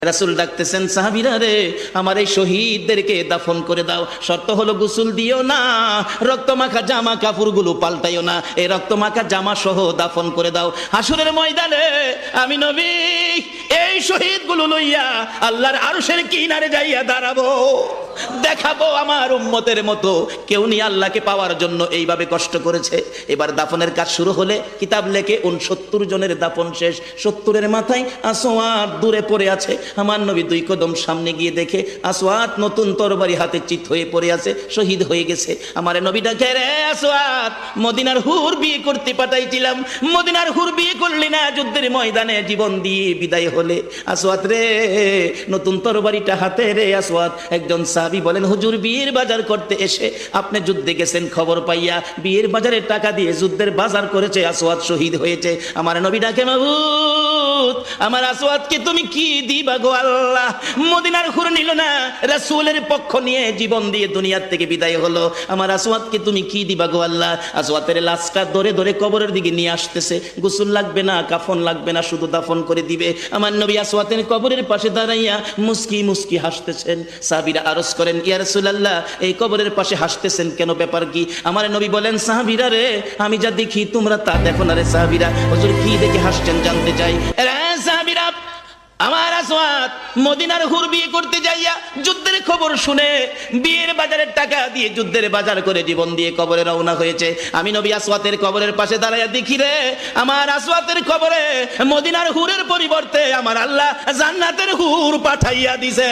রাসূল ডাকতেছেন, সাহাবীরা রে, আমার এই শহীদদেরকে দাফন করে দাও। শর্ত হলো গোসল দিও না, রক্তমাখা জামা কাপড়গুলো পাল্টাইও না, এই রক্তমাখা জামা সহ দাফন করে দাও। হাসরের ময়দানে আমি নবী এই শহীদগুলো লইয়া আল্লাহর আরশের কিনারে যাইয়া দাঁড়াবো, দেখাবো আমার উম্মতের মতো কেউ নিয়ে আল্লাহকে পাওয়ার জন্য এইভাবে কষ্ট করেছে। এবার দাফনের কাজ শুরু হলে কিতাব লেখে 69 জনের দাফন শেষ। 70-এর মাথায় আসওয়াদ দূরে পড়ে আছে। আমার নবী 2 কদম সামনে গিয়ে দেখে আসওয়াদ নতুন তরবারি হাতে চিত হয়ে পড়ে আছে, শহীদ হয়ে গেছে। আমার নবী ডাকে, রে আসওয়াদ, মদিনার হুর বিয়ে করতে পাঠাইছিলাম, মদিনার হুর বিয়ে করলি না, যুদ্ধের ময়দানে জীবন দিয়ে বিদায় হলে। আসওয়াদ রে, নতুন তরবারিটা হাতে রে। আসওয়াদ একজন সাহাবী বলেন, হুজুর বিয়ের বাজার করতে এসে আপনি যুদ্ধে গেছেন, খবর পাইয়া বিয়ের বাজারে টাকা দিয়ে যুদ্ধের বাজার করেছে, আসওয়াদ শহীদ হয়েছে। আমার নবী ডাকে, মাবুদ, আমার আসওয়াদকে তুমি কি দিবা গো আল্লাহ? মদিনার হুর নিল না, রাসূলের পক্ষ নিয়ে জীবন দিয়ে দুনিয়ার থেকে বিদায় হলো, আমার আসওয়াদকে তুমি কি দিবা গো আল্লাহ? আসওয়াদের লাশটা ধরে ধরে কবরের দিকে নিয়ে আসতেছে। গোসল লাগবে না, কাফন লাগবে না, শুধু দাফন করে দিবে। আমার নবী আসওয়াদের কবরের পাশে দাঁড়াইয়া মুস্কি মুস্কি হাসতেছেন। সাহাবীরা আরজ করেন, ইয়া রাসূলুল্লাহ, এই কবরের পাশে হাসতেছেন কেন, ব্যাপার কি? আমার নবী বলেন, সাহাবীরা রে, আমি যা দেখি তোমরা তা দেখো না রে। সাহাবীরা, হুজুর কি দেখে হাসছেন জানতে চাই। সাহাবীরা, আমার আসওয়াদ মদিনার হুর বিয়ে করতে যাইয়া যুদ্ধের খবর শুনে বিয়ের বাজারের টাকা দিয়ে যুদ্ধের বাজার করে জীবন দিয়ে কবরে রওনা হয়েছে। আমি নবী আসওয়াদের কবরের পাশে দাঁড়াইয়া দেখি রে, আমার আসওয়াদের কবরে মদিনার হুরের পরিবর্তে আমার আল্লাহ জান্নাতের হুর পাঠাইয়া দিছে।